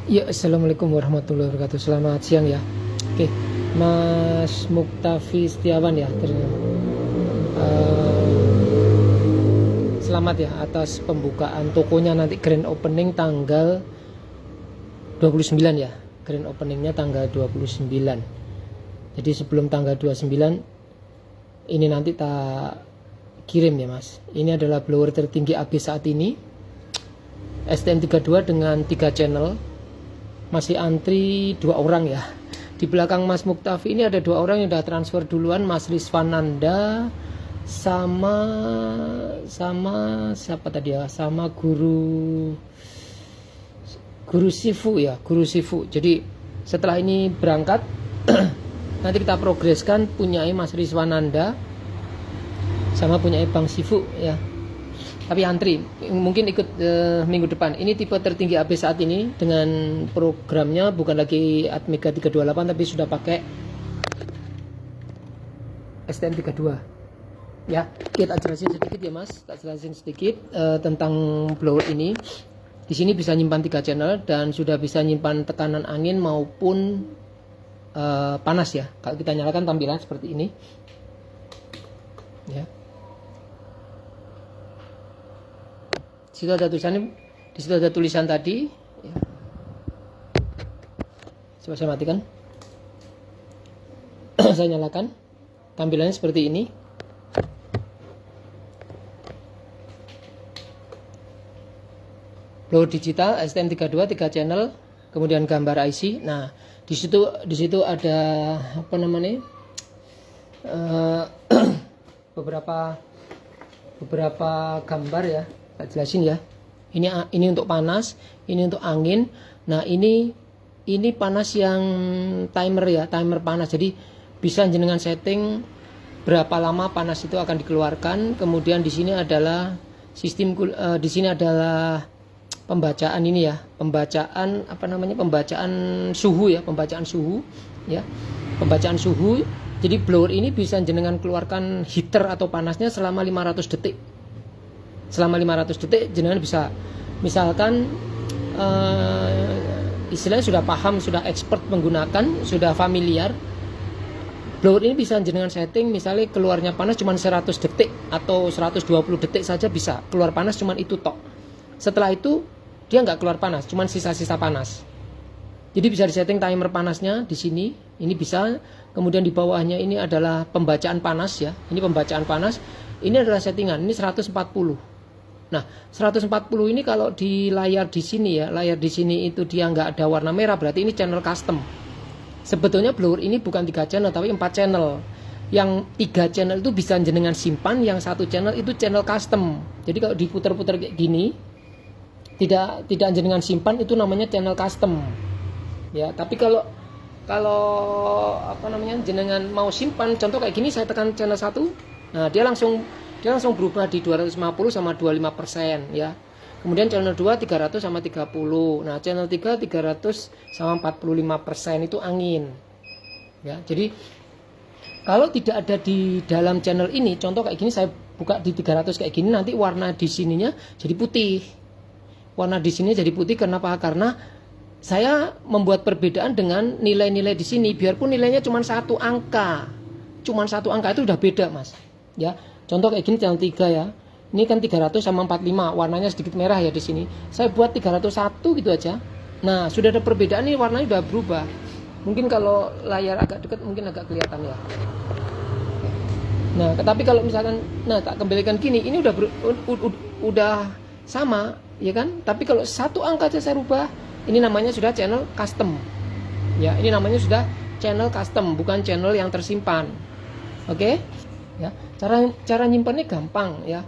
Ya, assalamualaikum warahmatullahi wabarakatuh. Selamat siang ya. Oke, Mas Muktafi Setiawan ya. Selamat ya atas pembukaan tokonya nanti grand opening tanggal 29 ya. Grand openingnya tanggal 29. Jadi sebelum tanggal 29 ini nanti tak kirim ya Mas. Ini adalah blower tertinggi AB saat ini. STM32 dengan 3 channel. Masih antri 2 orang ya. Di belakang Mas Muktafi ini ada 2 orang yang udah transfer duluan, Mas Rizvananda sama siapa tadi ya? Sama guru Sifu ya, guru Sifu. Jadi setelah ini berangkat nanti kita progreskan punyai Mas Rizvananda sama punyai Bang Sifu ya. Tapi antri, mungkin ikut minggu depan. Ini tipe tertinggi AB saat ini dengan programnya bukan lagi Atmega 328 tapi sudah pakai STM32. Ya, kita jelasin sedikit ya Mas, tak jelasin sedikit tentang blower ini. Di sini bisa nyimpan 3 channel dan sudah bisa nyimpan tekanan angin maupun panas ya. Kalau kita nyalakan tampilan seperti ini. Ya. Di situ ada tulisan tadi ya. Coba saya matikan. Saya nyalakan. Tampilannya seperti ini. Blower digital STM32 3 channel, kemudian gambar IC. Nah, di situ ada apa namanya? beberapa gambar ya. Tak jelasin ya. Ini untuk panas, ini untuk angin. Nah, ini panas yang timer ya, timer panas. Jadi bisa jenengan setting berapa lama panas itu akan dikeluarkan. Kemudian di sini adalah sistem di sini adalah pembacaan ini ya, pembacaan suhu ya, pembacaan suhu ya. Pembacaan suhu. Jadi blower ini bisa jenengan keluarkan heater atau panasnya selama 500 detik. Selama 500 detik jenengan bisa, misalkan istilahnya sudah paham, sudah expert menggunakan, sudah familiar, blower ini bisa jenengan setting misalnya keluarnya panas cuma 100 detik atau 120 detik saja bisa keluar panas, cuma itu tok. Setelah itu dia nggak keluar panas, cuma sisa-sisa panas. Jadi bisa disetting timer panasnya di sini, ini bisa. Kemudian di bawahnya ini adalah pembacaan panas ya, ini pembacaan panas. Ini adalah settingan, ini 140. Nah, 140 ini kalau di layar di sini ya, layar di sini itu dia nggak ada warna merah, berarti ini channel custom. Sebetulnya blower ini bukan 3 channel tapi 4 channel. Yang 3 channel itu bisa jenengan simpan, yang 1 channel itu channel custom. Jadi kalau diputar-putar kayak gini, tidak jenengan simpan, itu namanya channel custom. Ya, tapi kalau jenengan mau simpan, contoh kayak gini saya tekan channel 1, nah dia langsung berubah di 250 sama 25% ya. Kemudian channel 2 300 sama 30. Nah, channel 3 300 sama 45% itu angin. Ya, jadi kalau tidak ada di dalam channel ini, contoh kayak gini saya buka di 300 kayak gini, nanti warna di sininya jadi putih. Warna di sini jadi putih kenapa? Karena saya membuat perbedaan dengan nilai-nilai di sini, biarpun nilainya cuma 1 angka. Cuma 1 angka itu udah beda, Mas. Ya. Contoh kayak gini channel 3 ya. Ini kan 300 sama 45, warnanya sedikit merah ya di sini. Saya buat 301 gitu aja. Nah, sudah ada perbedaan nih, warnanya udah berubah. Mungkin kalau layar agak dekat mungkin agak kelihatan ya. Nah, tapi kalau misalkan tak kembalikan gini, ini udah sama, ya kan? Tapi kalau 1 angka aja saya rubah, ini namanya sudah channel custom. Ya, ini namanya sudah channel custom, bukan channel yang tersimpan. Oke? Ya, cara nyimpannya gampang ya.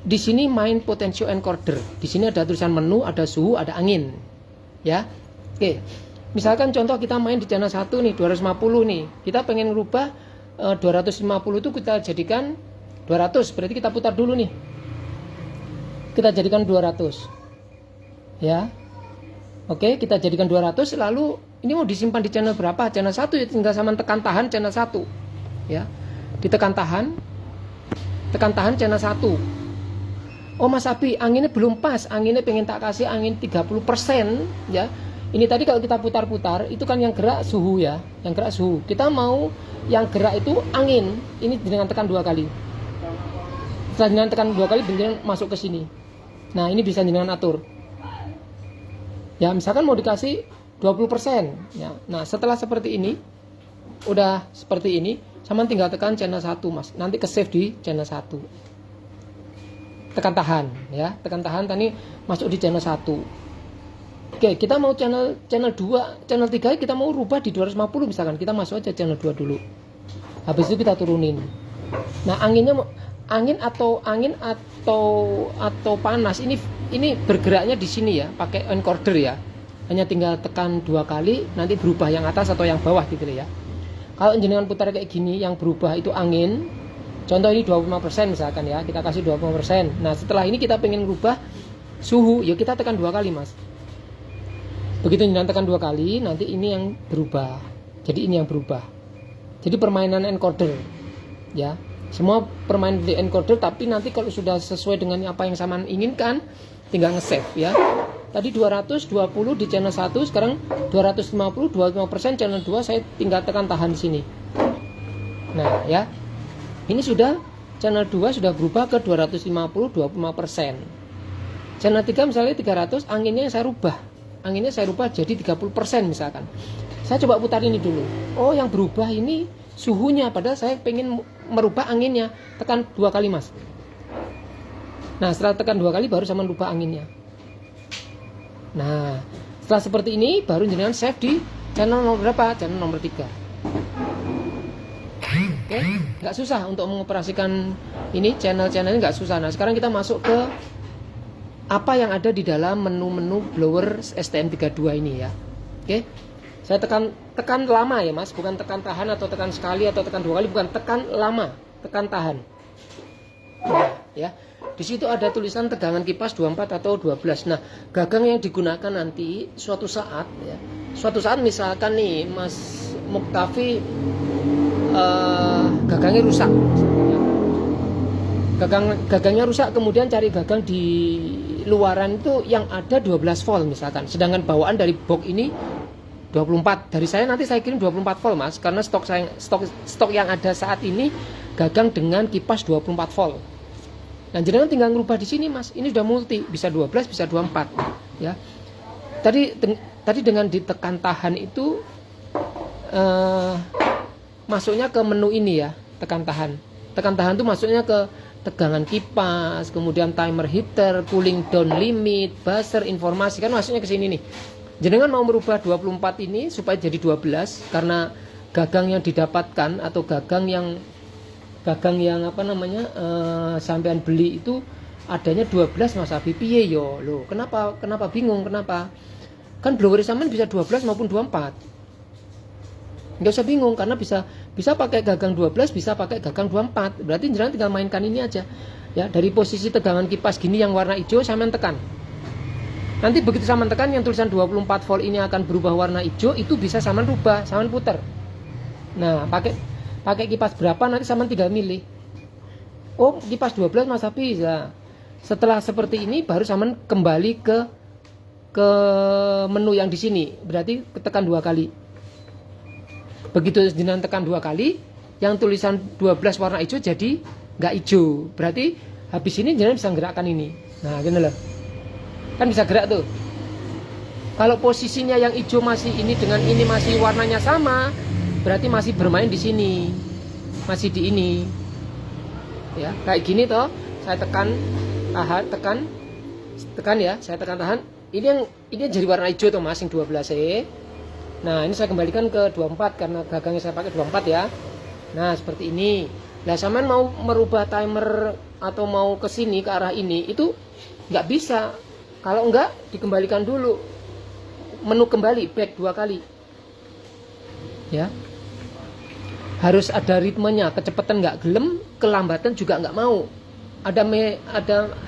Di sini main potential encoder. Di sini ada tulisan menu, ada suhu, ada angin. Ya. Oke. Misalkan contoh kita main di channel 1 nih, 250 nih. Kita pengen merubah 250 itu kita jadikan 200. Berarti kita putar dulu nih. Kita jadikan 200. Ya. Oke, kita jadikan 200, lalu ini mau disimpan di channel berapa? Channel 1 ya, tinggal sama tekan tahan channel 1. Ya. Ditekan tahan channel 1. Oh Mas Abi, anginnya belum pas, anginnya pengen tak kasih angin 30% ya. Ini tadi kalau kita putar-putar itu kan yang gerak suhu ya, yang gerak suhu. Kita mau yang gerak itu angin. Ini dengan tekan 2 kali. Setelah dengan tekan 2 kali benjolan masuk ke sini. Nah, ini bisa dengan atur. Ya, misalkan mau dikasih 20% ya. Nah, setelah seperti ini udah seperti ini, sama tinggal tekan channel 1, Mas. Nanti ke save di channel 1. Tekan tahan ya, tekan tahan tadi masuk di channel 1. Oke, kita mau channel 2, channel 3 kita mau rubah di 250 misalkan. Kita masuk aja channel 2 dulu. Habis itu kita turunin. Nah, angin atau panas ini bergeraknya di sini ya, pakai encoder ya. Hanya tinggal tekan 2 kali nanti berubah yang atas atau yang bawah gitu ya. Kalau jenengan putar kayak gini yang berubah itu angin. Contoh ini 25% misalkan ya, kita kasih 25%. Nah, setelah ini kita pengen rubah suhu, ya kita tekan 2 kali, Mas. Begitu jenengan tekan 2 kali, nanti ini yang berubah. Jadi ini yang berubah. Jadi permainan encoder. Ya. Semua permainan di encoder, tapi nanti kalau sudah sesuai dengan apa yang sama inginkan, tinggal nge-save ya. Tadi 220 di channel 1, sekarang 250, 25% channel 2, saya tinggal tekan tahan di sini. Nah, ya. Ini sudah channel 2 sudah berubah ke 250 25%. Channel 3 misalnya 300, anginnya saya rubah. Anginnya saya rubah jadi 30% misalkan. Saya coba putar ini dulu. Oh, yang berubah ini suhunya, padahal saya pengen merubah anginnya. Tekan 2 kali, Mas. Nah, setelah tekan 2 kali baru sama rubah anginnya. Nah, setelah seperti ini baru jenengan save di channel nomor berapa? Channel nomor 3. Oke, nggak susah untuk mengoperasikan ini channel-channel ini, nggak susah. Nah, sekarang kita masuk ke apa yang ada di dalam menu-menu blower STM32 ini ya. Oke, saya tekan lama ya, Mas, bukan tekan tahan atau tekan sekali atau tekan 2 kali, bukan, tekan lama, tekan tahan. Nah, ya, di situ ada tulisan tegangan kipas 24 atau 12. Nah, gagang yang digunakan nanti suatu saat ya, misalkan nih Mas Muktafi gagangnya rusak, gagangnya rusak, kemudian cari gagang di luaran itu yang ada 12 volt misalkan, sedangkan bawaan dari box ini 24. Dari saya nanti saya kirim 24 volt, Mas, karena stok yang ada saat ini gagang dengan kipas 24 volt. Nah, jenengan tinggal ngerubah di sini, Mas. Ini sudah multi, bisa 12, bisa 24 ya. Tadi dengan ditekan tahan itu masuknya ke menu ini ya, tekan tahan. Tekan tahan itu masuknya ke tegangan kipas, kemudian timer heater, cooling down limit, buzzer, informasi, kan masuknya ke sini nih. Jenengan mau merubah 24 ini supaya jadi 12 karena gagang yang didapatkan atau gagang yang apa namanya sampean beli itu adanya 12, Mas Abi. Piye yo? Loh, kenapa bingung? Kenapa? Kan blower sampean bisa 12 maupun 24. Nggak usah bingung karena bisa pakai gagang 12, bisa pakai gagang 24. Berarti jenengan tinggal mainkan ini aja. Ya, dari posisi tegangan kipas gini yang warna hijau sampean tekan. Nanti begitu sampean tekan yang tulisan 24 volt ini akan berubah warna hijau, itu bisa sampean rubah, sampean putar. Nah, pakai kipas berapa nanti sampean tinggal milih. Oh, kipas 12 Mas Abi bisa. Setelah seperti ini baru sampean kembali ke menu yang di sini. Berarti tekan 2 kali. Begitu jenengan tekan 2 kali, yang tulisan 12 warna hijau jadi nggak hijau. Berarti habis ini jenengan bisa gerakkan ini. Nah, gini loh. Kan bisa gerak tuh. Kalau posisinya yang hijau masih ini dengan ini masih warnanya sama, berarti masih bermain di sini. Masih di ini. Ya, kayak gini toh. Saya tekan tahan, tekan ya, saya tekan tahan. Ini jadi warna hijau tuh, Mas, yang 12 Nah, ini saya kembalikan ke 24 karena gagangnya saya pakai 24 ya. Nah, seperti ini. Nah, sampean mau merubah timer atau mau ke sini ke arah ini itu nggak bisa. Kalau enggak dikembalikan dulu. Menu kembali, back 2 kali. Ya. Harus ada ritmenya, kecepatan nggak gelem, kelambatan juga nggak mau. Ada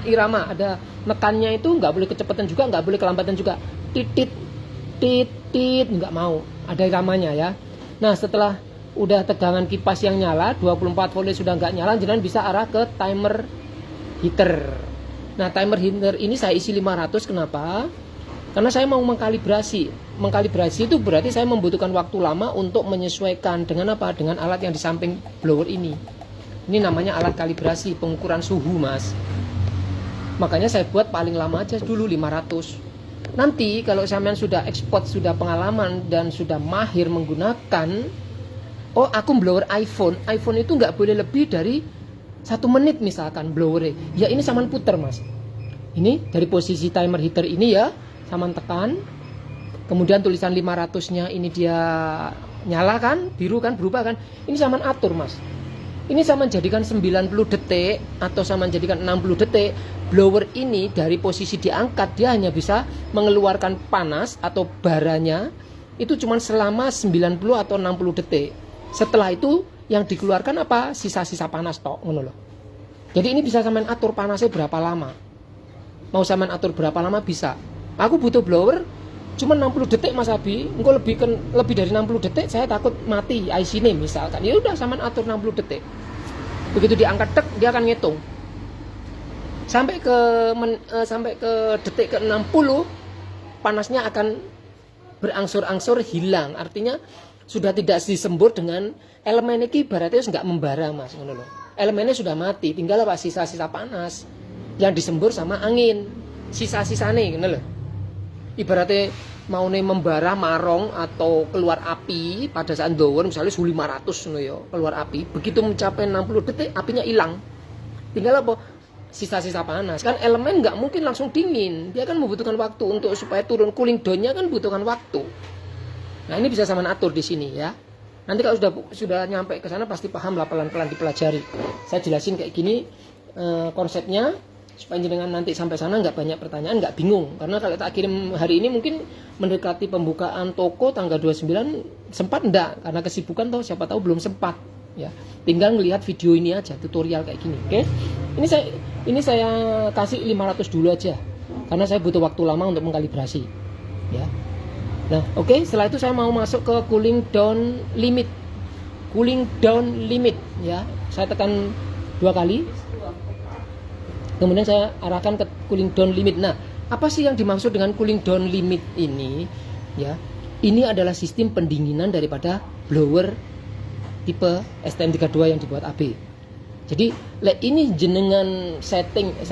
irama, ada nekannya itu nggak boleh kecepatan juga, nggak boleh kelambatan juga. Titit nggak mau, ada iramanya ya. Nah, setelah udah tegangan kipas yang nyala 24 volt sudah nggak nyala, jenengan bisa arah ke timer heater Nah, timer heater ini saya isi 500. Kenapa? Karena saya mau mengkalibrasi. Mengkalibrasi itu berarti saya membutuhkan waktu lama untuk menyesuaikan dengan apa? Dengan alat yang di samping blower ini. Ini namanya alat kalibrasi, pengukuran suhu, Mas. Makanya saya buat paling lama aja dulu 500. Nanti kalau sampean sudah ekspor, sudah pengalaman dan sudah mahir menggunakan, oh aku blower iPhone itu nggak boleh lebih dari 1 menit misalkan blowernya. Ya ini sampean puter, Mas. Ini dari posisi timer heater ini ya, sampean tekan. Kemudian tulisan 500-nya ini dia nyala kan, biru kan, berubah kan. Ini sampean atur, Mas. Ini sampean jadikan 90 detik atau sampean jadikan 60 detik. Blower ini dari posisi diangkat dia hanya bisa mengeluarkan panas atau baranya itu cuma selama 90 atau 60 detik. Setelah itu yang dikeluarkan apa? Sisa-sisa panas tok, ngono loh. Jadi ini bisa sampean atur panasnya berapa lama. Mau sampean atur berapa lama bisa. Aku butuh blower cuma 60 detik, Mas Abi. Engko lebih dari 60 detik saya takut mati IC ini misalkan. Ya udah sampean atur 60 detik. Begitu diangkat tek dia akan ngitung. Sampai ke detik ke 60 panasnya akan berangsur-angsur hilang. Artinya sudah tidak disembur dengan elemen ini, ibaratnya nggak membara, Mas, ngono loh. Elemennya sudah mati, tinggal apa? Sisa-sisa panas yang disembur sama angin. Sisa-sisane ngono loh. Ibaratnya mau nih membara marong atau keluar api pada saat blower misalnya suhu 500 ngono ya, keluar api. Begitu mencapai 60 detik apinya hilang. Tinggal apa? Sisa-sisa panas. Kan elemen nggak mungkin langsung dingin. Dia kan membutuhkan waktu untuk supaya turun, cooling down-nya kan butuhkan waktu. Nah, ini bisa sama atur di sini ya. Nanti kalau sudah nyampe ke sana pasti paham lah, pelan-pelan dipelajari. Saya jelasin kayak gini konsepnya supaya jenengan nanti sampai sana nggak banyak pertanyaan, nggak bingung. Karena kalau tak kirim hari ini mungkin mendekati pembukaan toko tanggal 29 sempat enggak, karena kesibukan toh, siapa tahu belum sempat ya. Tinggal ngelihat video ini aja, tutorial kayak gini. Oke. Ini saya kasih 500 dulu aja. Karena saya butuh waktu lama untuk mengkalibrasi. Ya. Nah, oke, setelah itu saya mau masuk ke cooling down limit. Cooling down limit ya. Saya tekan 2 kali. Kemudian saya arahkan ke cooling down limit. Nah, apa sih yang dimaksud dengan cooling down limit ini? Ya, ini adalah sistem pendinginan daripada blower tipe STM32 yang dibuat AB. Jadi, ini jenengan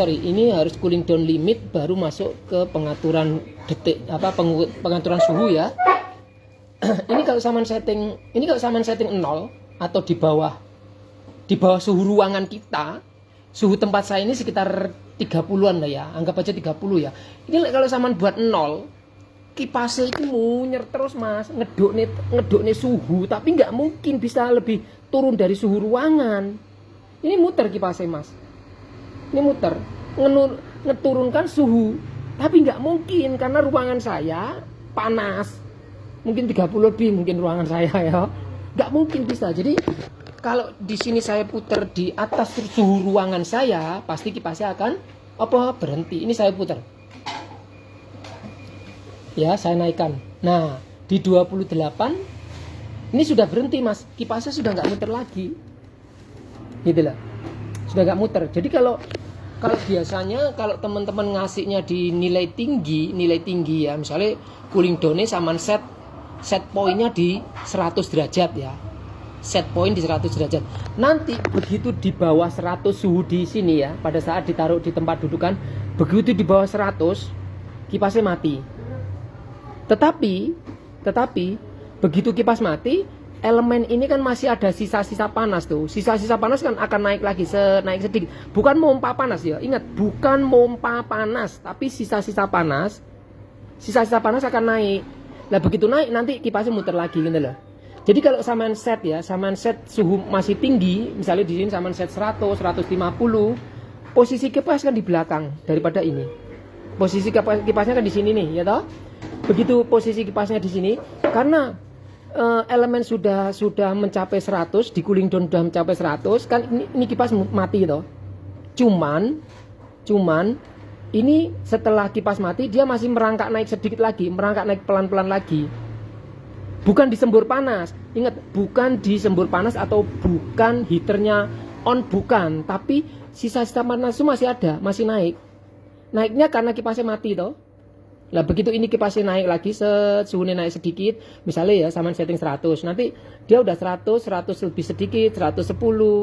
ini harus cooling down limit baru masuk ke pengaturan pengaturan suhu ya. Ini kalau saman setting 0 atau di bawah suhu ruangan kita. Suhu tempat saya ini sekitar 30-an lah ya, anggap aja 30 ya. Ini kalau saman buat 0, kipasnya itu munyer terus, Mas, ngedokne suhu, tapi nggak mungkin bisa lebih turun dari suhu ruangan. Ini muter kipasnya, Mas. Ini muter, ngeturunkan suhu, tapi nggak mungkin karena ruangan saya panas. Mungkin 30 lebih mungkin ruangan saya ya. Nggak mungkin bisa. Jadi kalau di sini saya putar di atas suhu ruangan saya, pasti kipasnya akan berhenti. Ini saya putar. Ya, saya naikkan. Nah, di 28 ini sudah berhenti, Mas. Kipasnya sudah nggak muter lagi. Gitu lah. Sudah nggak muter. Jadi kalau biasanya kalau teman-teman ngasihnya di nilai tinggi ya, misalnya cooling down-nya sama set point-nya di 100 derajat ya. Set point di 100 derajat. Nanti begitu di bawah 100 suhu di sini ya, pada saat ditaruh di tempat dudukan, begitu di bawah 100 kipasnya mati. Tetapi begitu kipas mati, elemen ini kan masih ada sisa-sisa panas tuh. Sisa-sisa panas kan akan naik lagi, naik sedikit. Bukan mompa panas ya. Ingat, bukan mompa panas, tapi sisa-sisa panas. Sisa-sisa panas akan naik. Nah, begitu naik nanti kipasnya muter lagi gitu loh. Jadi kalau samaan set suhu masih tinggi, misalnya di sini samaan set 100, 150, posisi kipas kan di belakang daripada ini. Posisi kipasnya kan di sini nih, ya toh? Begitu posisi kipasnya di sini, karena elemen sudah mencapai 100, di cooling down sudah mencapai 100, kan ini kipas mati toh. Cuman ini setelah kipas mati dia masih merangkak naik sedikit lagi, merangkak naik pelan-pelan lagi. Bukan disembur panas. Ingat, bukan disembur panas atau bukan heaternya on, bukan, tapi sisa-sisa panas itu masih ada, masih naik. naiknya karena kipasnya mati toh. Lah begitu ini kipasnya naik lagi, suhunya naik sedikit, misalnya ya sama setting 100, nanti dia udah 100 lebih sedikit, 110,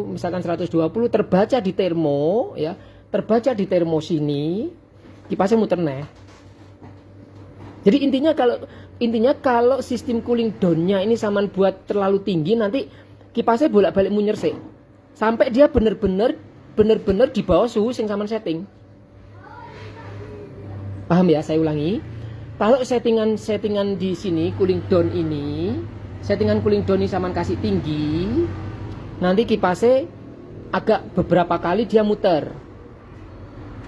misalkan 120, terbaca di termo ya, terbaca di termo sini, kipasnya muter nih. Jadi intinya kalau sistem cooling down-nya ini saman buat terlalu tinggi, nanti kipasnya bolak-balik munyer sih, sampai dia bener-bener di bawah suhu yang saman setting. Paham ya, saya ulangi. Kalau settingan di sini cooling down ini, settingan cooling down ini saman kasih tinggi, nanti kipasnya agak beberapa kali dia muter.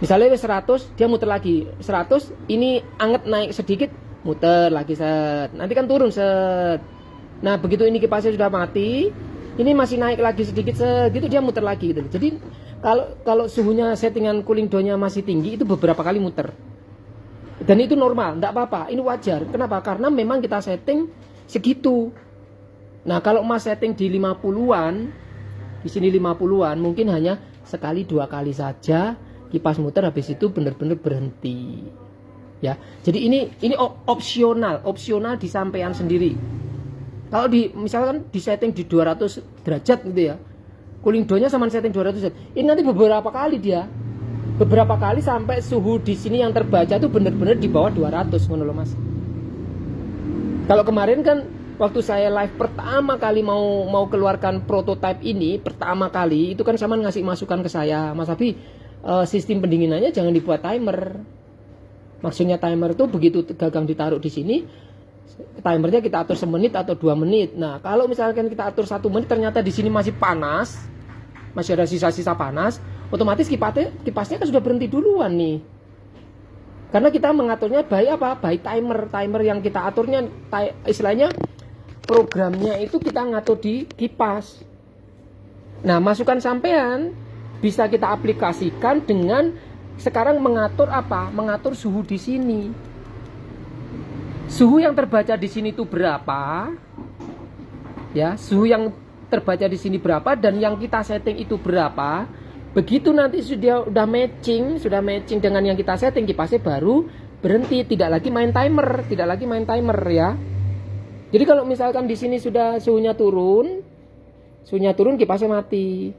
Misalnya 100, dia muter lagi. 100, ini anget naik sedikit, muter lagi set. Nanti kan turun set. Nah, begitu ini kipasnya sudah mati, ini masih naik lagi sedikit segitu, dia muter lagi gitu. Jadi kalau suhunya settingan cooling down-nya masih tinggi, itu beberapa kali muter. Dan itu normal, enggak apa-apa, ini wajar. Kenapa? Karena memang kita setting segitu. Nah, kalau Mas setting di 50-an, di sini 50-an, mungkin hanya sekali 2 kali saja kipas muter, habis itu benar-benar berhenti. Ya. Jadi ini opsional disampaikan sendiri. Kalau misalkan di setting di 200 derajat gitu ya. Cooling down-nya sama setting 200 derajat. Ini nanti beberapa kali sampai suhu di sini yang terbaca itu benar-benar di bawah 200 ngono loh Mas. Kalau kemarin kan waktu saya live pertama kali mau keluarkan prototipe ini pertama kali, itu kan sama ngasih masukan ke saya, Mas Abi, sistem pendinginannya jangan dibuat timer. Maksudnya timer itu begitu gagang ditaruh di sini, timernya kita atur 1 menit atau 2 menit. Nah, kalau misalkan kita atur 1 menit ternyata di sini masih panas, masih ada sisa-sisa panas, otomatis kipasnya kan sudah berhenti duluan nih. Karena kita mengaturnya by timer yang kita aturnya istilahnya programnya itu kita ngatur di kipas. Nah, masukan sampean bisa kita aplikasikan dengan sekarang mengatur apa? Mengatur suhu di sini. Suhu yang terbaca di sini itu berapa? Ya, suhu yang terbaca di sini berapa dan yang kita setting itu berapa? Begitu nanti sudah matching dengan yang kita setting, kipasnya baru berhenti, tidak lagi main timer ya. Jadi kalau misalkan di sini sudah suhunya turun kipasnya mati.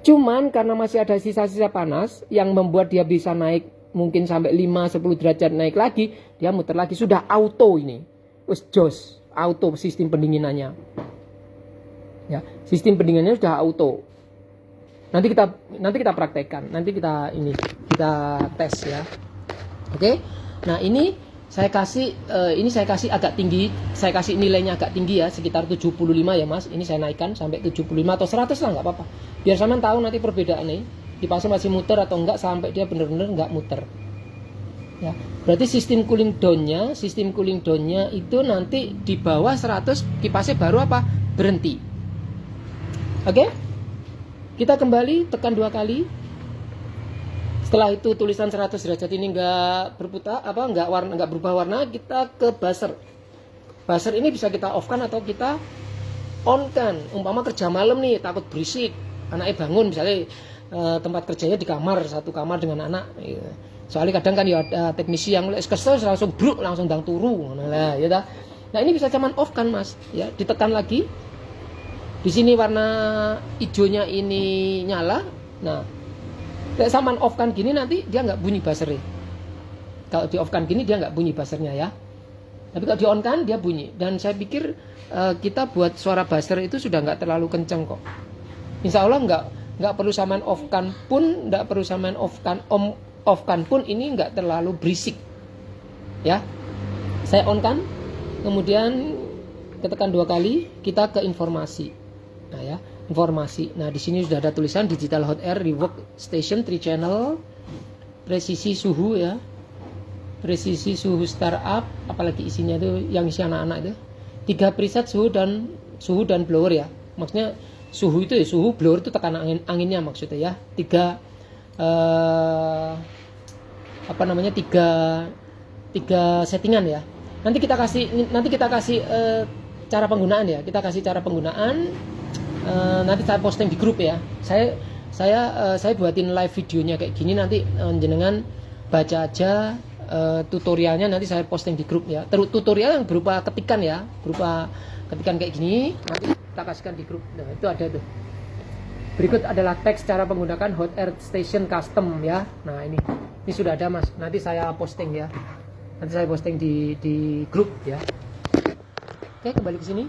Cuman karena masih ada sisa-sisa panas yang membuat dia bisa naik mungkin sampai 5-10 derajat naik lagi, dia muter lagi, sudah auto ini. Wes jos, auto sistem pendinginannya. Ya, sistem pendinginannya sudah auto. Nanti kita praktekkan, nanti kita tes ya. Oke. Nah, ini saya kasih agak tinggi, saya kasih nilainya agak tinggi ya, sekitar 75 ya Mas. Ini saya naikkan sampai 75 atau 100 lah, nggak apa-apa. Biar sampean tahu nanti perbedaannya, kipasnya masih muter atau enggak sampai dia benar-benar nggak muter. Ya, berarti sistem cooling down-nya itu nanti di bawah 100 kipasnya baru apa? Berhenti. Oke? Kita kembali tekan 2 kali. Setelah itu tulisan 100 derajat ini nggak berubah warna, kita ke buzzer. Buzzer ini bisa kita off-kan atau kita on-kan. Umpama kerja malam nih, takut berisik, anaknya bangun misalnya, tempat kerjanya di kamar, satu kamar dengan anak. Soalnya kadang kan ya ada teknisi yang kesel langsung bruk, langsung dang turu. Nah, ya dah. Nah, ini bisa cuman off-kan Mas, ya, ditekan lagi. Di sini warna hijaunya ini nyala. Nah, saman off kan gini nanti dia nggak bunyi buzzernya. Kalau di off kan gini dia nggak bunyi buzzernya ya. Tapi kalau di on kan dia bunyi. Dan saya pikir kita buat suara buzzer itu sudah nggak terlalu kenceng kok. Insya Allah nggak perlu saman off kan pun, nggak perlu saman off kan pun ini nggak terlalu berisik. Ya, saya on kan, kemudian ketekan 2 kali, kita ke informasi. Nah ya, informasi. Nah, di sini sudah ada tulisan digital hot air rework station 3 channel, presisi suhu ya, presisi suhu startup, apalagi isinya itu yang isi anak-anak itu, 3 preset suhu dan blower ya. Maksudnya suhu itu ya, suhu, blower itu tekanan anginnya maksudnya ya. 3 settingan ya. Nanti kita kasih cara penggunaan ya. Kita kasih cara penggunaan. Nanti saya posting di grup ya. Saya buatin live videonya kayak gini, nanti jenengan baca aja tutorialnya, nanti saya posting di grup ya. Tutorial yang berupa ketikan ya, berupa ketikan kayak gini, nanti kita kasihkan di grup. Nah itu ada tuh. Berikut adalah teks cara menggunakan hot air station custom ya. Nah ini sudah ada mas, nanti saya posting ya, nanti saya posting di grup ya. Oke, kembali ke sini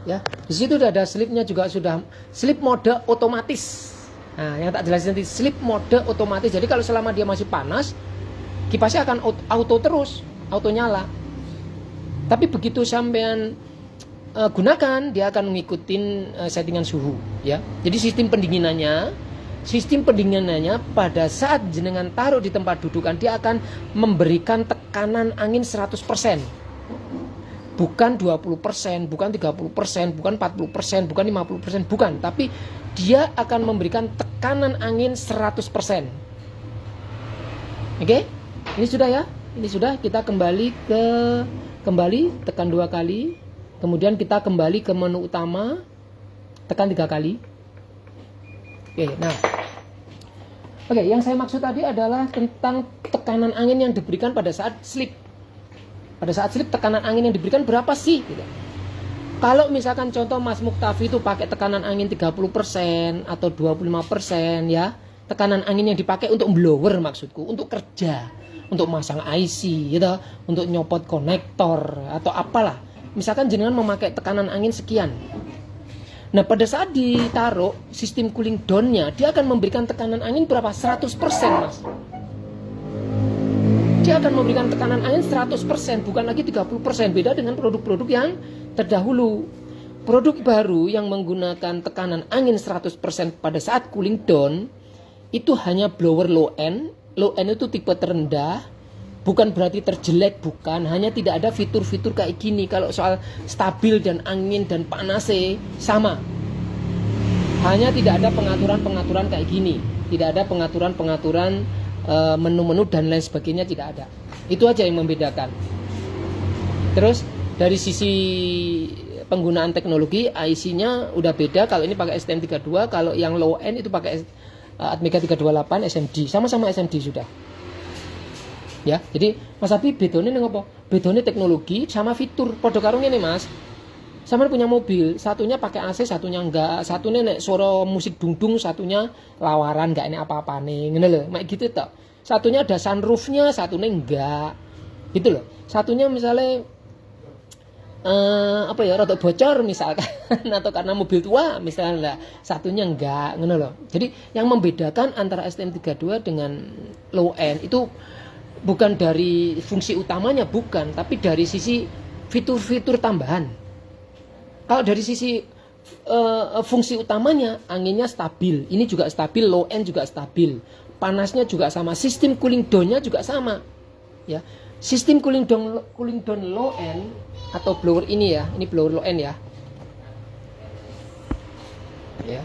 ya. Di situ udah ada slipnya juga, sudah slip mode otomatis. Nah yang tak jelasin nanti, slip mode otomatis. Jadi kalau selama dia masih panas, kipasnya akan auto terus, auto nyala. Tapi begitu sampean gunakan, dia akan mengikuti settingan suhu ya. Jadi sistem pendinginannya pada saat jenengan taruh di tempat dudukan, dia akan memberikan tekanan angin 100%. Bukan 20%, bukan 30%, bukan 40%, bukan 50%, bukan, tapi dia akan memberikan tekanan angin 100%. Oke? Ini sudah ya? Ini sudah, kita kembali tekan 2 kali. Kemudian kita kembali ke menu utama, tekan 3 kali. Oke, nah. Oke, yang saya maksud tadi adalah tentang tekanan angin yang diberikan pada saat slip. Pada saat slip, tekanan angin yang diberikan berapa sih? Gitu. Kalau misalkan contoh Mas Muktafi itu pakai tekanan angin 30% atau 25% ya. Tekanan angin yang dipakai untuk blower maksudku, untuk kerja, untuk masang IC gitu, untuk nyopot konektor atau apalah. Misalkan jenengan memakai tekanan angin sekian. Nah pada saat ditaruh sistem cooling down-nya, dia akan memberikan tekanan angin berapa? 100% mas. Dia akan memberikan tekanan angin 100%, bukan lagi 30%. Beda dengan produk-produk yang terdahulu. Produk baru yang menggunakan tekanan angin 100% pada saat cooling down, itu hanya blower low end. Low end itu tipe terendah. Bukan berarti terjelek, bukan. Hanya tidak ada fitur-fitur kayak gini. Kalau soal stabil dan angin dan panasnya sama. Hanya tidak ada pengaturan-pengaturan kayak gini. Tidak ada pengaturan-pengaturan menu-menu dan lain sebagainya, tidak ada. Itu aja yang membedakan. Terus dari sisi penggunaan teknologi, IC-nya udah beda. Kalau ini pakai STM32, kalau yang low end itu pakai Atmega 328 SMD. Sama-sama SMD sudah. Ya, jadi Mas Abi bedone ning apa? Bedone teknologi sama fitur. Padha karo ngene, Mas. Sama punya mobil, satunya pakai AC, satunya enggak. Satunya nek suara musik dungdung, satunya lawaran, enggak enek apa-apane. Ngene lho, mek gitu tok. Satunya ada sunroofnya, satunya enggak. Gitu loh. Satunya misalnya apa ya, rada bocor misalkan atau karena mobil tua misalnya, satunya enggak, ngono loh. Jadi yang membedakan antara STM32 dengan low end itu bukan dari fungsi utamanya, bukan, tapi dari sisi fitur-fitur tambahan. Kalau dari sisi fungsi utamanya, anginnya stabil, ini juga stabil, low end juga stabil, panasnya juga sama, sistem cooling down-nya juga sama, ya. Sistem cooling down low end atau blower ini ya, ini blower low end ya. Ya.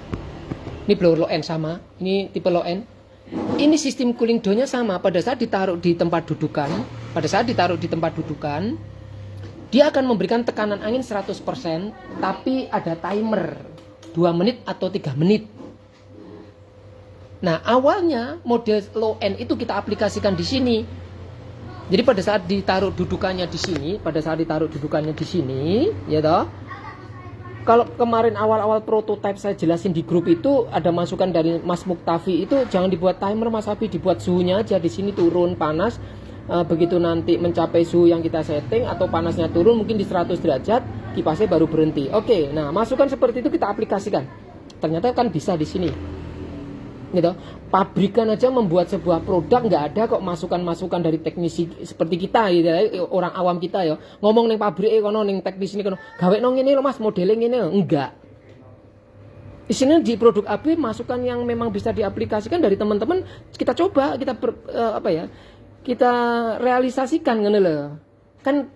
Ini blower low end sama, ini tipe low end. Ini sistem cooling down-nya sama. Pada saat ditaruh di tempat dudukan, dia akan memberikan tekanan angin 100%, tapi ada timer 2 menit atau 3 menit. Nah, awalnya model low end itu kita aplikasikan di sini. Jadi pada saat ditaruh dudukannya di sini, ya toh. Kalau kemarin awal-awal prototipe saya jelasin di grup itu ada masukan dari Mas Muktafi, itu jangan dibuat timer Mas Abi, dibuat suhunya aja di sini turun panas. Begitu nanti mencapai suhu yang kita setting atau panasnya turun mungkin di 100 derajat, kipasnya baru berhenti. Oke, nah masukan seperti itu kita aplikasikan. Ternyata kan bisa di sini. Gitu. Pabrikan aja membuat sebuah produk nggak ada kok masukan-masukan dari teknisi seperti kita gitu, orang awam kita ya. Ngomong ning pabrik kono ning teknisi kono, gawe nang ngene lho Mas, modelnya ngene. Enggak. Di sini di produk AB masukan yang memang bisa diaplikasikan dari teman-teman, kita coba, kita realisasikan ngene lho. Kan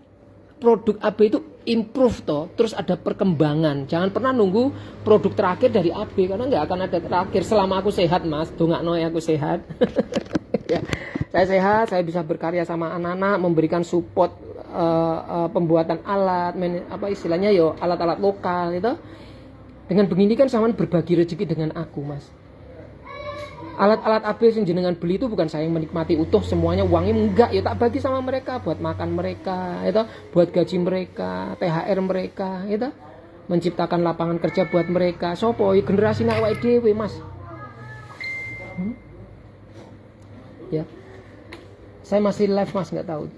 produk AB itu improve toh, terus ada perkembangan. Jangan pernah nunggu produk terakhir dari AB, karena nggak akan ada terakhir selama aku sehat Mas. Dongakno aku sehat. Ya, saya sehat, saya bisa berkarya sama anak-anak, memberikan support pembuatan alat, istilahnya yo alat-alat lokal itu. Dengan begini kan sama berbagi rezeki dengan aku Mas. Alat-alat AB yang jenengan beli itu bukan saya yang menikmati utuh semuanya uangnya, enggak, ya tak bagi sama mereka buat makan mereka, ya toh, buat gaji mereka, THR mereka, ya toh, menciptakan lapangan kerja buat mereka. Sopo generasi awake dhewe, Mas. Ya. Saya masih live, Mas, nggak tahu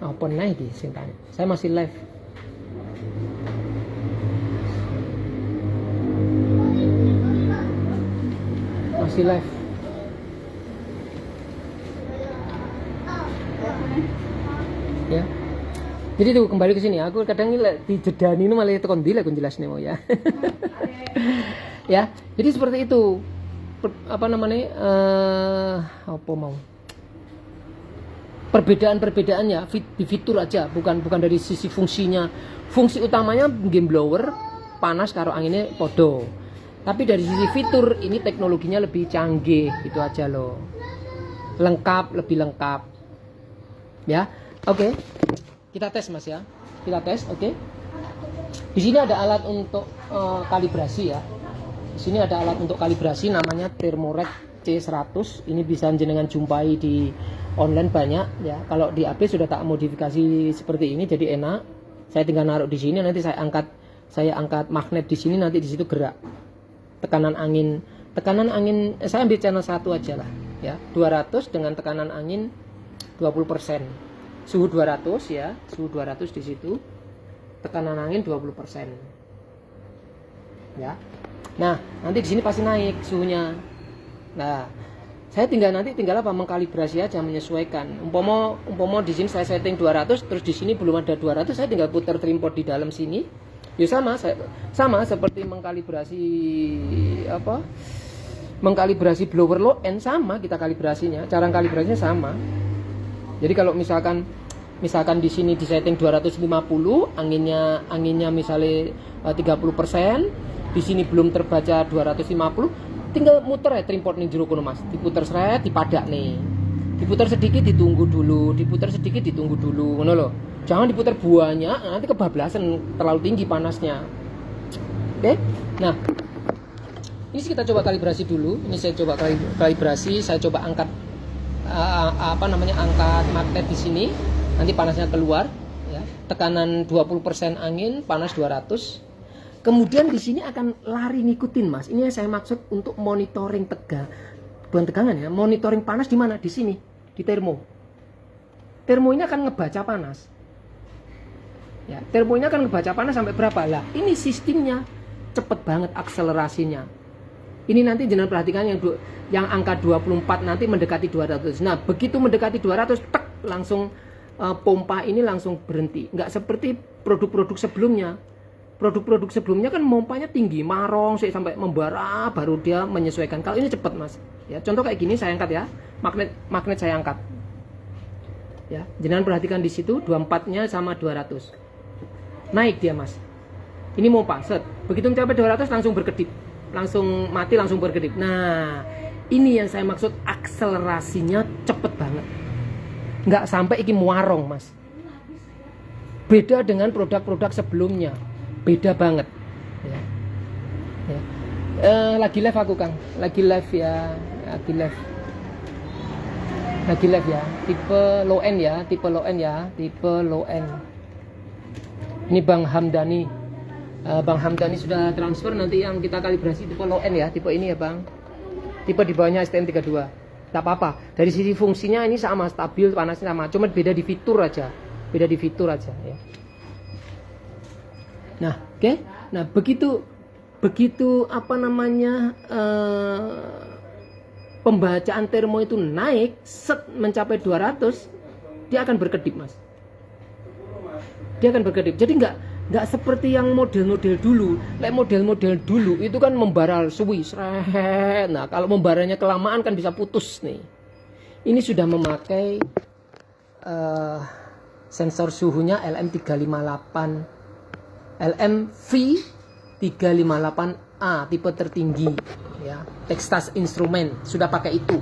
apa naik di sing tanya. Saya masih live. Masih live. Ya. Jadi tuh kembali ke sini. Aku kadang di jedani ini malah tekan ndi lek jelasne mau ya. Ya. Jadi seperti itu. Apa namanya? Apa mau? Perbedaan-perbedaannya di fitur aja, bukan dari sisi fungsinya. Fungsi utamanya game blower, panas karo anginnya podo. Tapi dari sisi fitur ini teknologinya lebih canggih, itu aja loh. Lengkap, lebih lengkap. Ya, oke. Kita tes, Mas ya. Kita tes, oke. Di sini ada alat untuk kalibrasi ya. Di sini ada alat untuk kalibrasi namanya Thermorex C100. Ini bisa jenengan jumpai di online banyak ya. Kalau di AP sudah tak modifikasi seperti ini jadi enak. Saya tinggal naruh di sini, nanti saya angkat magnet di sini, nanti di situ gerak. Tekanan angin saya ambil channel 1 aja lah ya. 200 dengan tekanan angin 20%. Suhu 200 ya, suhu 200 di situ. Tekanan angin 20%. Ya. Nah, nanti di sini pasti naik suhunya. Nah, saya tinggal apa, mengkalibrasi aja, menyesuaikan. Umpama di sini saya setting 200, terus di sini belum ada 200, saya tinggal putar trimpod di dalam sini. Ya sama seperti mengkalibrasi blower low end, sama kita kalibrasinya. Cara kalibrasinya sama. Jadi kalau misalkan di sini di setting 250, anginnya misalnya 30%, di sini belum terbaca 250, tinggal muter ya trimpod ning jero kono, Mas. Diputer sret, dipadak nih. Diputer sedikit ditunggu dulu, ngono lho. Jangan diputer banyak, nanti kebablasan, terlalu tinggi panasnya. Oke? Nah, ini kita coba kalibrasi dulu. Ini saya coba kalibrasi, saya coba angkat angkat magnet di sini. Nanti panasnya keluar ya. Tekanan 20% angin, panas 200. Kemudian di sini akan lari ngikutin, Mas. Ini yang saya maksud untuk monitoring bukan tegangan ya, monitoring panas di mana? Di sini, di termo. Termo ini akan ngebaca panas. Ya, termo ini akan ngebaca panas sampai berapa? Lah, ini sistemnya cepet banget akselerasinya. Ini nanti jangan perhatikan yang angka 24 nanti mendekati 200. Nah, begitu mendekati 200, tek, langsung pompa ini langsung berhenti. Nggak seperti produk-produk sebelumnya. Produk-produk sebelumnya kan pompanya tinggi, marong sampai membara, baru dia menyesuaikan. Kalau ini cepat, Mas. Ya, contoh kayak gini saya angkat ya. Magnet saya angkat. Ya, jangan perhatikan di situ 24-nya sama 200. Naik dia, Mas. Ini pompa, set. Begitu mencapai 200 langsung berkedip. Langsung mati, langsung berkedip. Nah, ini yang saya maksud akselerasinya cepet banget. Nggak sampai iki muarong, Mas. Beda dengan produk-produk sebelumnya. Beda banget ya. Lagi live aku, Kang, lagi live ya, tipe low end ya, tipe low end. Ini Bang Hamdani sudah transfer, nanti yang kita kalibrasi tipe low end ya, tipe ini ya, Bang, tipe di bawahnya STM32. Tak apa-apa, dari sisi fungsinya ini sama, stabil, panasnya sama, cuma beda di fitur aja ya. Nah, oke. Nah, begitu pembacaan termo itu naik, set mencapai 200, dia akan berkedip, Mas. Dia akan berkedip. Jadi nggak seperti yang model-model dulu. Model-model dulu itu kan membara suwi, sret. Nah, kalau membaranya kelamaan kan bisa putus nih. Ini sudah memakai sensor suhunya LM358. LMV358A, tipe tertinggi ya, Texas Instrument sudah pakai itu.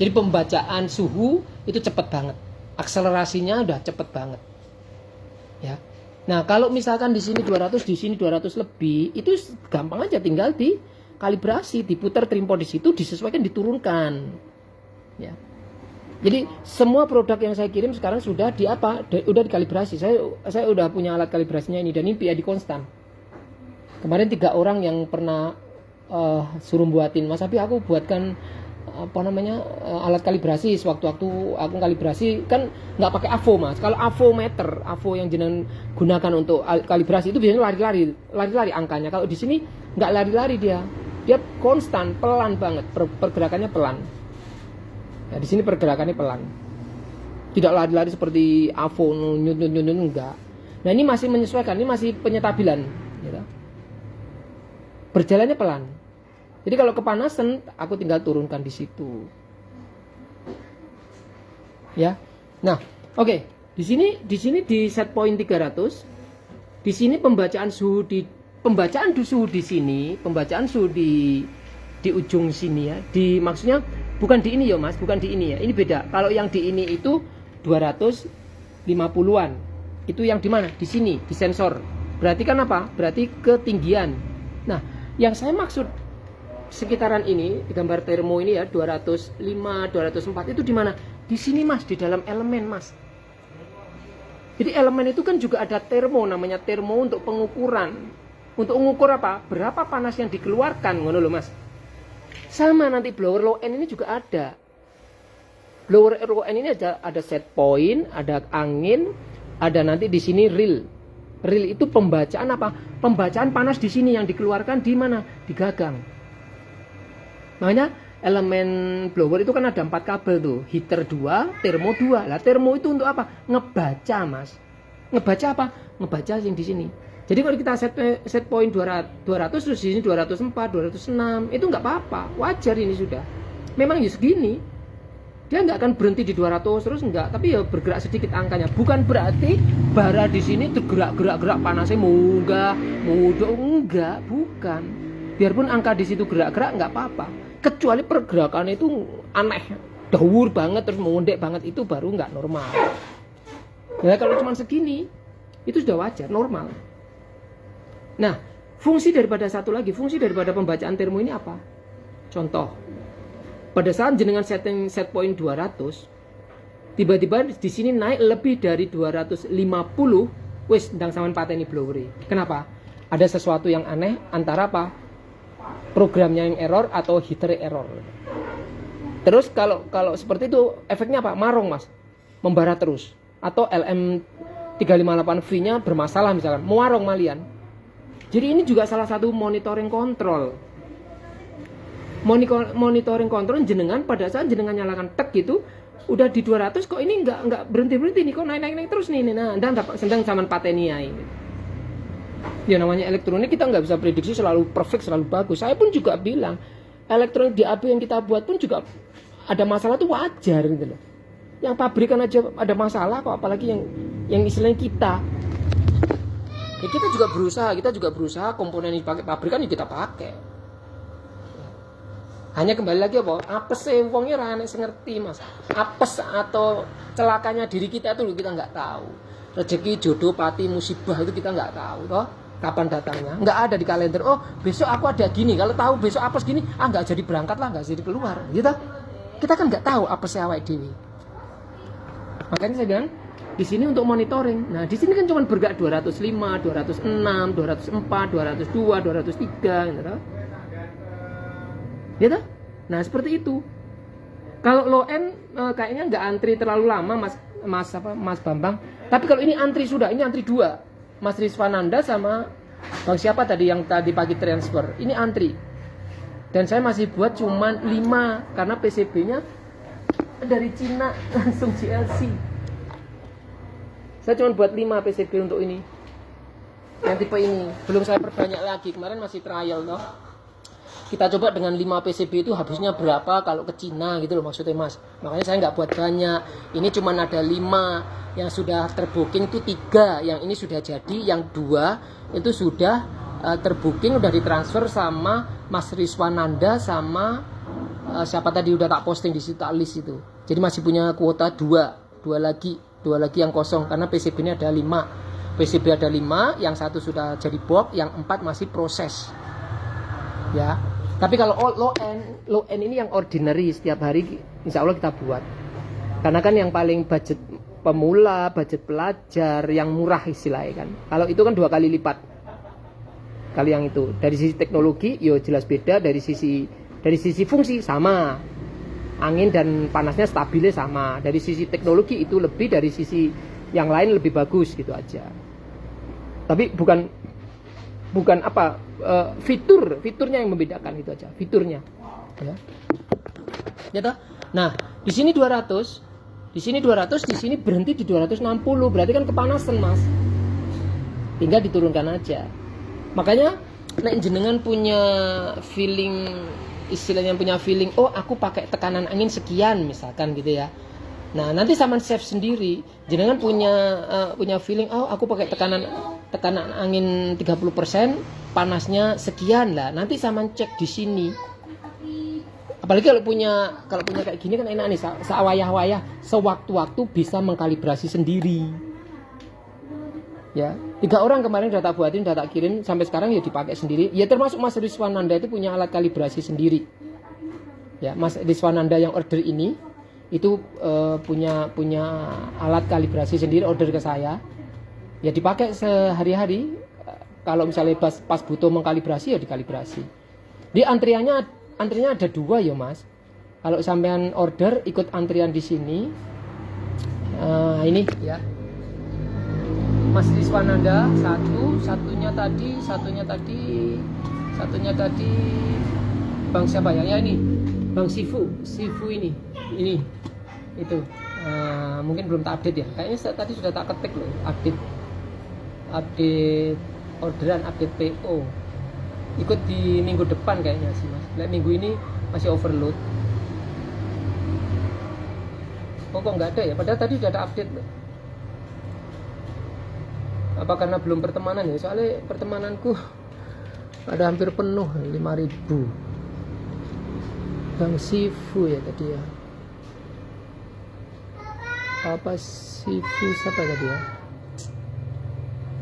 Jadi pembacaan suhu itu cepat banget, akselerasinya udah cepat banget ya. Nah, kalau misalkan di sini 200, di sini 200 lebih, itu gampang aja, tinggal di kalibrasi, diputar tripod di situ, disesuaikan, diturunkan. Ya. Jadi semua produk yang saya kirim sekarang sudah udah dikalibrasi. Saya udah punya alat kalibrasinya ini, dan ini PID konstan. Kemarin 3 orang yang pernah suruh buatin, Mas Abi aku buatkan alat kalibrasi. Sewaktu-waktu aku kalibrasi kan nggak pakai AVO, Mas. Kalau AVO yang jenengan gunakan untuk kalibrasi itu biasanya lari-lari angkanya. Kalau di sini nggak lari-lari, dia konstan, pelan banget, pergerakannya pelan. Nah, di sini pergerakannya pelan, tidak lari-lari seperti AVO nyut enggak. Nah, ini masih menyesuaikan, ini masih penyetabilan, gitu. Berjalannya pelan. Jadi kalau kepanasan, aku tinggal turunkan di situ. Ya. Nah, oke. Di sini di set point 300. Di sini pembacaan suhu di sini, pembacaan suhu di ujung sini ya. Maksudnya bukan di ini ya, Mas, bukan di ini ya. Ini beda. Kalau yang di ini itu 250-an. Itu yang di mana? Di sini, di sensor. Berarti kan apa? Berarti ketinggian. Nah, yang saya maksud sekitaran ini, di gambar termo ini ya, 205, 204 itu di mana? Di sini, Mas, di dalam elemen, Mas. Jadi elemen itu kan juga ada termo, namanya termo untuk pengukuran. Untuk mengukur apa? Berapa panas yang dikeluarkan, ngono loh, Mas. Sama nanti blower low end ini juga ada. Blower low end ini ada set point, ada angin, ada nanti di sini reel. Reel itu pembacaan apa? Pembacaan panas di sini yang dikeluarkan di mana? Di gagang. Makanya elemen blower itu kan ada 4 kabel tuh, heater 2, termo 2. Lah termo itu untuk apa? Ngebaca, Mas. Ngebaca apa? Ngebaca yang di sini. Jadi kalau kita set point 200 terus di sini 204, 206, itu nggak apa-apa, wajar ini sudah. Memang ya segini. Dia nggak akan berhenti di 200 terus enggak, tapi ya bergerak sedikit angkanya. Bukan berarti bara di sini tergerak-gerak panasnya mudah, enggak, bukan. Biarpun angka di situ gerak-gerak nggak apa-apa. Kecuali pergerakan itu aneh, dawur banget terus mondek banget, itu baru nggak normal. Nah, kalau cuma segini itu sudah wajar, normal. Nah, fungsi daripada pembacaan termo ini apa? Contoh, pada saat jenengan setting set point 200, tiba-tiba di sini naik lebih dari 250, wis ndang sampean pateni blower. Kenapa? Ada sesuatu yang aneh antara apa? Programnya yang error atau heater error. Terus kalau seperti itu efeknya apa? Marong, Mas. Membara terus. Atau LM358V-nya bermasalah misalkan, mewarong malian. Jadi ini juga salah satu monitoring kontrol. Monitoring kontrol jenengan pada saat jenengan nyalakan tek gitu, udah di 200 kok ini enggak berhenti nih, kok naik terus nih. Nah, sedang zaman pateni ini. Ya namanya elektronik, kita nggak bisa prediksi selalu perfect, selalu bagus. Saya pun juga bilang elektronik DAB yang kita buat pun juga ada masalah, tuh wajar gitu loh. Yang pabrikan aja ada masalah kok, apalagi yang istilahnya kita. Ya kita juga berusaha komponen yang dipakai pabrikan ya kita pakai. Hanya kembali lagi apa? Apes wongnya ra nek ngerti, Mas. Apes atau celakanya diri kita itu kita nggak tahu. Rezeki, jodoh, pati, musibah itu kita nggak tahu toh. Kapan datangnya? Nggak ada di kalender. Oh, besok aku ada gini. Kalau tahu besok apes gini, nggak jadi berangkat lah, nggak jadi keluar. Gitu. Kita kan nggak tahu apesnya awake dhewe. Makanya saya bilang di sini untuk monitoring. Nah, di sini kan cuma bergerak 205, 206, 204, 202, 203 gitu toh. Gitu? Nah, seperti itu. Kalau low end kayaknya nggak antri terlalu lama, Mas Bambang. Tapi kalau ini antri sudah, ini antri 2. Mas Rizwananda sama Bang siapa tadi yang tadi pagi transfer. Ini antri. Dan saya masih buat cuman 5 karena PCB-nya dari Cina langsung GLC. Saya cuma buat 5 PCB untuk ini. Yang tipe ini. Belum saya perbanyak lagi. Kemarin masih trial toh. Kita coba dengan 5 PCB itu habisnya berapa kalau ke Cina gitu loh maksudnya, Mas. Makanya saya nggak buat banyak. Ini cuma ada 5. Yang sudah terbooking itu 3. Yang ini sudah jadi. Yang 2 itu sudah terbooking, udah ditransfer sama Mas Rizwananda sama siapa tadi udah tak posting di situ, tak list itu. Jadi masih punya kuota 2 lagi yang kosong karena PCB ini ada 5. PCB ada 5, yang 1 sudah jadi box, yang 4 masih proses. Ya. Tapi kalau low end ini yang ordinary setiap hari insya Allah kita buat. Karena kan yang paling budget pemula, budget pelajar, yang murah istilahnya kan. Kalau itu kan 2 kali lipat. Kali yang itu. Dari sisi teknologi, yo jelas beda. Dari sisi fungsi sama. Angin dan panasnya stabilnya sama. Dari sisi teknologi itu lebih, dari sisi yang lain lebih bagus gitu aja. Tapi bukan apa fiturnya yang membedakan itu aja, fiturnya ya. Ya, nah di sini 200, di sini berhenti di 260, berarti kan kepanasan mas, tinggal diturunkan aja. Makanya nek jenengan punya feeling, istilahnya punya feeling, oh aku pakai tekanan angin sekian misalkan gitu ya. Nah nanti sama save sendiri, jenengan punya feeling, oh aku pakai tekanan angin 30%, panasnya sekian lah. Nanti sama cek di sini. Apalagi kalau punya kayak gini kan enak nih, sewayah-wayah, sewaktu-waktu bisa mengkalibrasi sendiri. Ya, 3 orang kemarin udah tak buatin, udah tak kirim, sampai sekarang ya dipakai sendiri. Ya termasuk Mas Rizwananda itu punya alat kalibrasi sendiri. Ya, Mas Rizwananda yang order ini itu punya alat kalibrasi sendiri, order ke saya. Ya dipakai sehari-hari. Kalau misalnya pas butuh mengkalibrasi ya dikalibrasi. Di antriannya ada 2 ya mas. Kalau sampean order ikut antrian di sini. Ini ya. Mas Rizwananda satunya tadi Bang siapa ya? Ya ini Bang Sifu ini itu mungkin belum tak update ya. Kayaknya tadi sudah tak ketik loh, update orderan, update PO. Ikut di minggu depan kayaknya sih mas. Minggu ini masih overload. Oh kok nggak ada ya? Padahal tadi sudah ada update loh. Apa karena belum pertemanan ya? Soalnya pertemananku ada hampir penuh, 5.000. Bang Sifu ya tadi ya. Apa Sifu siapa tadi ya?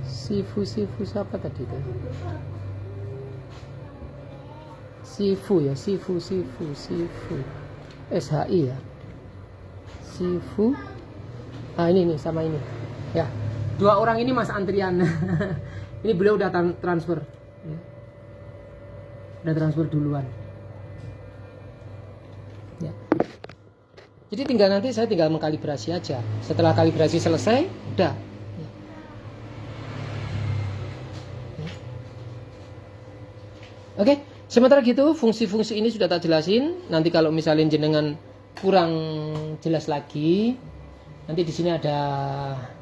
Sifu siapa tadi tuh? Sifu ya, Sifu SHI ya. Sifu. Ini sama ini. Ya. 2 orang ini mas antrian. Ini beliau udah transfer. Ya. Udah transfer duluan. Ya. Jadi saya tinggal mengkalibrasi aja. Setelah kalibrasi selesai, udah. Ya. Ya. Oke, sementara gitu fungsi-fungsi ini sudah tak jelasin. Nanti kalau misalnya jenengan kurang jelas lagi, nanti di sini ada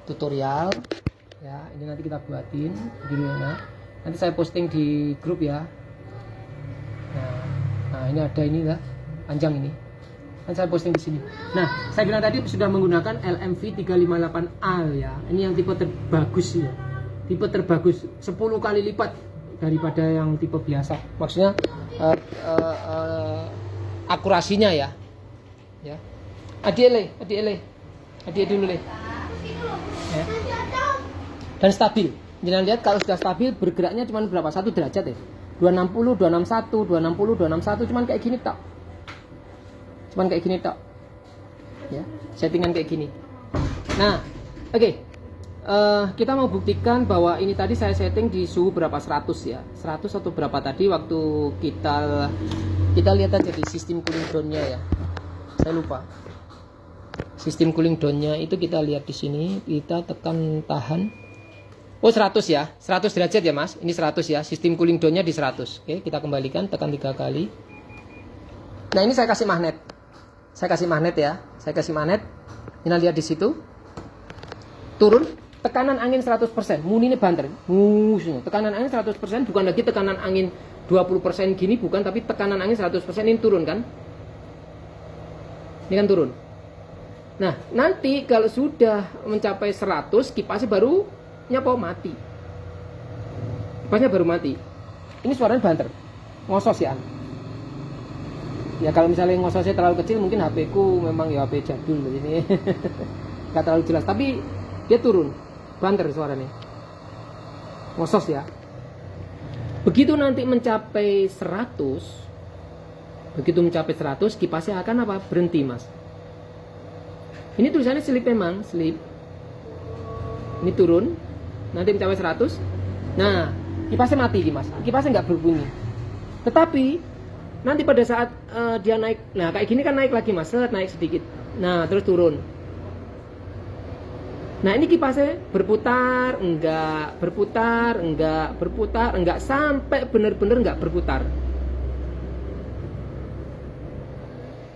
tutorial. Ya, ini nanti kita buatin gimana. Nanti saya posting di grup ya. Nah ini ada ini lah, panjang ini. Kan saya posting di sini. Nah, saya bilang tadi sudah menggunakan LMV 358A ya. Ini yang tipe terbagus ya. Tipe terbagus 10 kali lipat daripada yang tipe biasa. Maksudnya akurasinya ya. Ya. Adik dulu le. Ya. Dan stabil. Jangan lihat kalau sudah stabil bergeraknya cuma berapa? 1 derajat ya. 260, 261, 260, 261 cuman kayak gini tok. Ya, settingan kayak gini. Nah, oke. Kita mau buktikan bahwa ini tadi saya setting di suhu berapa? 100 ya. 100 atau berapa tadi waktu kita lihat aja di sistem cooling down-nya ya. Saya lupa. Sistem cooling down-nya itu kita lihat di sini, kita tekan tahan. Oh 100 ya, 100 derajat ya mas. Ini 100 ya, sistem cooling down-nya di 100. Oke, kita kembalikan, tekan 3 kali. Nah ini saya kasih magnet. Saya kasih magnet. Ini lihat di situ. Turun, tekanan angin 100%. Muni ini banter. Tekanan angin 100%, bukan lagi tekanan angin 20% gini, bukan, tapi tekanan angin 100% ini turun kan? Ini kan turun. Nah, nanti kalau sudah mencapai 100, kipasnya baru mati. Kipasnya baru mati. Ini suaranya banter. Ngosos ya. Ya kalau misalnya ngososnya terlalu kecil, mungkin HP ku memang ya HP jadul ini. Gak terlalu jelas, tapi dia turun. Banter suaranya. Ngosos ya. Begitu nanti mencapai 100, Begitu mencapai 100, kipasnya akan apa? Berhenti, Mas. Ini tulisannya sleep memang, sleep. Ini turun, nanti mencapai 100. Nah, kipasnya mati, Mas. Kipasnya nggak berbunyi. Tetapi nanti pada saat dia naik, nah kayak gini kan naik lagi, Mas. Naik sedikit. Nah, terus turun. Nah, ini kipasnya berputar, enggak, berputar, enggak, berputar, enggak, sampai benar-benar enggak berputar.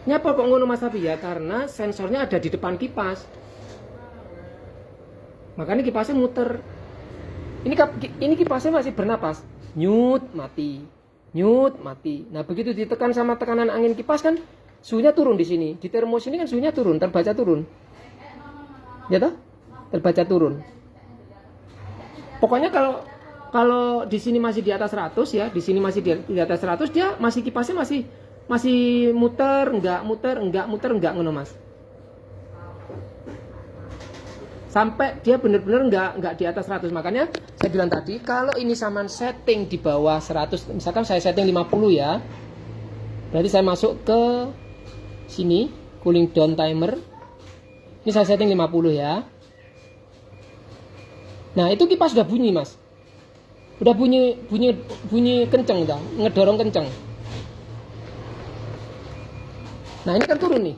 Nyapa kok ngono Mas Abi? Ya karena sensornya ada di depan kipas. Makanya kipasnya muter. Ini kipasnya masih bernapas. Nyut, mati. Nyut, mati. Nah, begitu ditekan sama tekanan angin kipas kan suhunya turun di sini. Di termos ini kan suhunya turun, terbaca turun. Ya toh? Terbaca turun. Pokoknya kalau di sini masih di atas 100 ya, di sini masih di atas 100, dia masih kipasnya masih muter, enggak ngono Mas. Sampai dia benar-benar enggak di atas 100. Makanya saya bilang tadi kalau ini sama setting di bawah 100, misalkan saya setting 50 ya. Berarti saya masuk ke sini, cooling down timer. Ini saya setting 50 ya. Nah, itu kipas sudah bunyi, Mas. Udah bunyi kenceng dah, ngedorong kenceng. Nah, ini kan turun nih.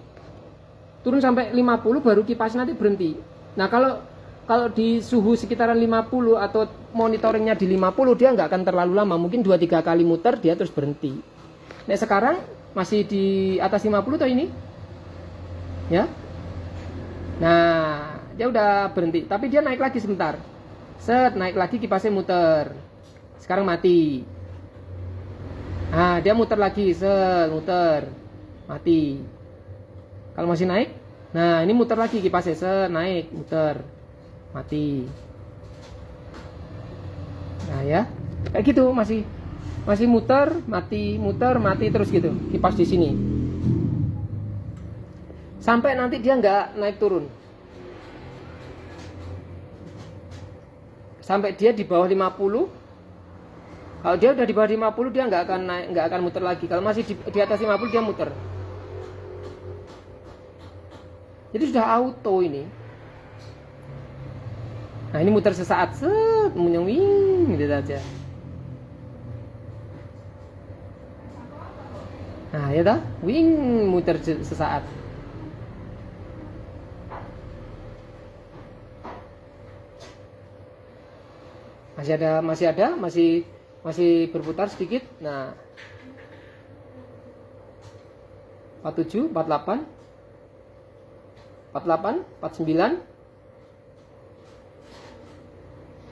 Turun sampai 50 baru kipas nanti berhenti. Nah, kalau di suhu sekitaran 50 atau monitoringnya di 50, dia nggak akan terlalu lama. Mungkin 2-3 kali muter dia terus berhenti. Nah, sekarang masih di atas 50 tuh ini. Ya. Nah, dia udah berhenti, tapi dia naik lagi sebentar. Naik lagi kipasnya muter. Sekarang mati. Nah, dia muter lagi, muter. Mati. Kalau masih naik, nah ini muter lagi kipasnya, naik, muter. Mati. Nah, ya. Kayak gitu masih muter, mati terus gitu. Kipas di sini. Sampai nanti dia nggak naik turun. Sampai dia di bawah 50. Kalau dia udah di bawah 50 dia nggak akan naik, nggak akan muter lagi. Kalau masih di atas 50 dia muter. Jadi sudah auto ini. Nah, ini muter sesaat, menyengwing gitu saja. Nah, ya dah, wing muter sesaat. Masih berputar sedikit. Nah, 47, 48, 49.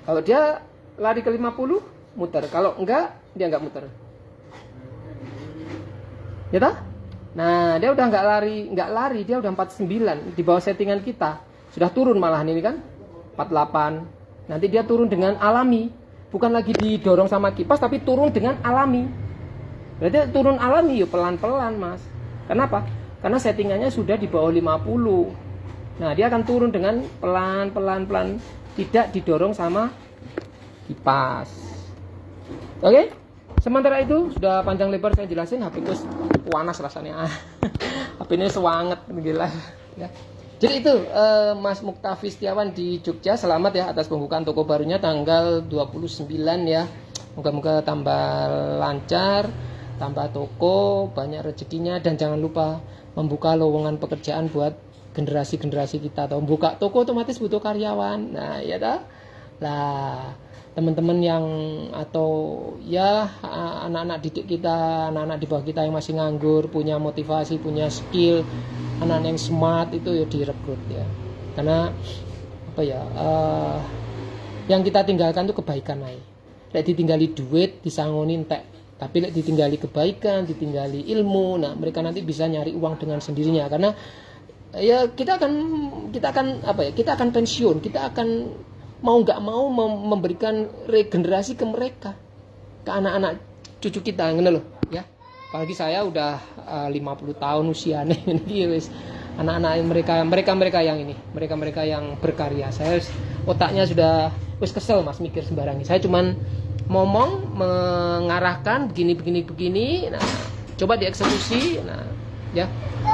Kalau dia lari ke 50, muter. Kalau enggak, dia enggak muter. Ya toh? Nah, dia udah enggak lari, dia udah 49 di bawah settingan kita. Sudah turun malahan ini kan. 48. Nanti dia turun dengan alami, bukan lagi didorong sama kipas, tapi turun dengan alami. Berarti turun alami yuk pelan-pelan Mas. Kenapa? Karena settingannya sudah di bawah 50. Nah, dia akan turun dengan pelan-pelan, tidak didorong sama kipas. Oke? Sementara itu sudah panjang lebar saya jelasin, HP ku panas rasanya. HP ini sewanget gila ya. Jadi itu Mas Muktafi Setiawan di Jogja, selamat ya atas pembukaan toko barunya tanggal 29 ya. Moga-moga tambah lancar, tambah toko, banyak rezekinya, dan jangan lupa membuka lowongan pekerjaan buat generasi-generasi kita. Atau buka toko otomatis butuh karyawan. Nah, ya dah. Lah, teman-teman yang atau ya anak-anak didik kita, anak-anak di bawah kita yang masih nganggur, punya motivasi, punya skill, anak-anak yang smart itu ya direkrut ya. Karena apa ya, yang kita tinggalkan tuh kebaikan aja. Lek ditinggali duit disangoni entek, tapi lek ditinggali kebaikan, ditinggali ilmu, nah mereka nanti bisa nyari uang dengan sendirinya. Karena ya kita akan apa ya, kita akan pensiun, kita akan mau nggak mau memberikan regenerasi ke mereka, ke anak-anak cucu kita, ngene loh ya. Apalagi saya udah 50 tahun usianya ini wis anak-anak mereka yang berkarya. Saya otaknya sudah wis kesel Mas mikir sembarangan. Saya cuman ngomong mengarahkan begini. Nah, Coba dieksekusi. Nah, ya.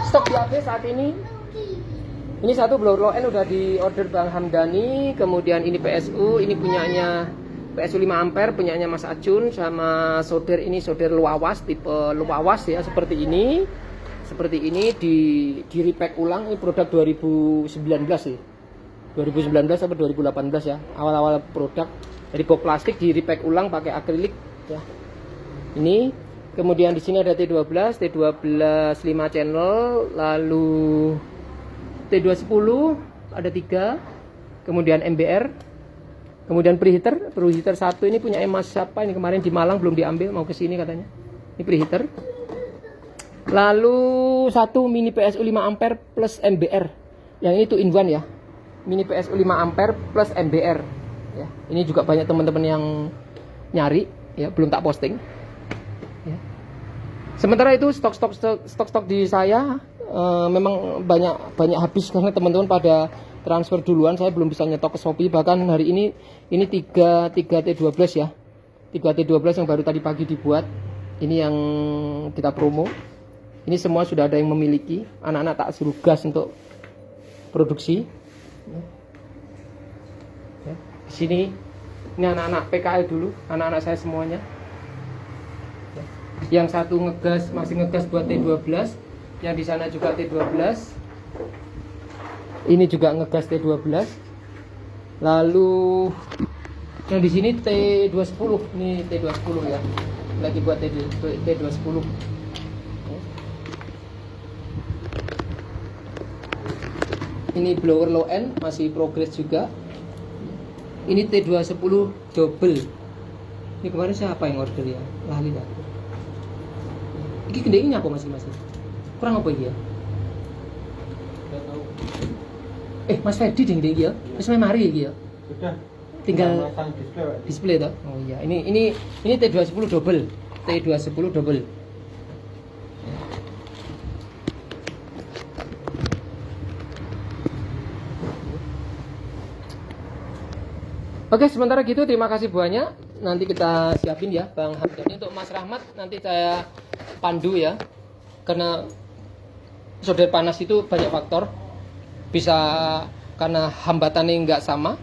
Stok di AB saat ini. Ini satu blower low end udah di order Bang Hamdani, kemudian ini PSU, ini punyanya PSU 5 ampere punyanya Mas Acun, sama solder ini solder luawas, tipe luawas ya, seperti ini. Seperti ini di repack ulang, ini produk 2019 sih. 2019 atau 2018 ya, awal-awal produk dari box plastik di repack ulang pakai akrilik ya. Ini kemudian di sini ada T12 5 channel, lalu T210 ada 3, kemudian MBR. Kemudian preheater 1 ini punya Mas siapa ini, kemarin di Malang belum diambil, mau ke sini katanya. Ini preheater. Lalu 1 mini PSU 5 ampere plus MBR. Yang ini 2 in 1 ya. Mini PSU 5 ampere plus MBR. Ya, ini juga banyak teman-teman yang nyari ya, belum tak posting. Ya. Sementara itu stok di saya memang banyak habis karena teman-teman pada transfer duluan, saya belum bisa nyetok ke Shopee. Bahkan hari ini 3 T12 ya, 3 T12 yang baru tadi pagi dibuat, ini yang kita promo. Ini semua sudah ada yang memiliki, anak-anak tak suruh gas untuk produksi ya. Di sini ini anak-anak PKL dulu, anak-anak saya semuanya ya. Yang satu masih ngegas buat T12, yang di sana juga T12. Ini juga ngegas T12. Lalu yang di sini T210, ini T210 ya. Lagi buat T210. Ini blower low end masih progress juga. Ini T210 double. Ini kemarin siapa yang order ya? Lali dah. Ini gendengnya apa masih? Kurang apa ya? Mas Fedi ding ya. Wis mari iki ya. Sudah. Tinggal masang display toh. Oh iya, ini T210 double. T210 double. Oke, sementara gitu terima kasih banyak. Nanti kita siapin ya Bang Hamdani. Untuk Mas Rahmat nanti saya pandu ya. Karena solder panas itu banyak faktor. Bisa karena hambatannya nggak sama.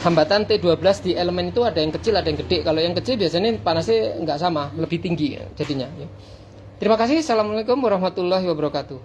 Hambatan T12 di elemen itu ada yang kecil, ada yang gede. Kalau yang kecil biasanya panasnya nggak sama, lebih tinggi jadinya. Terima kasih. Assalamualaikum warahmatullahi wabarakatuh.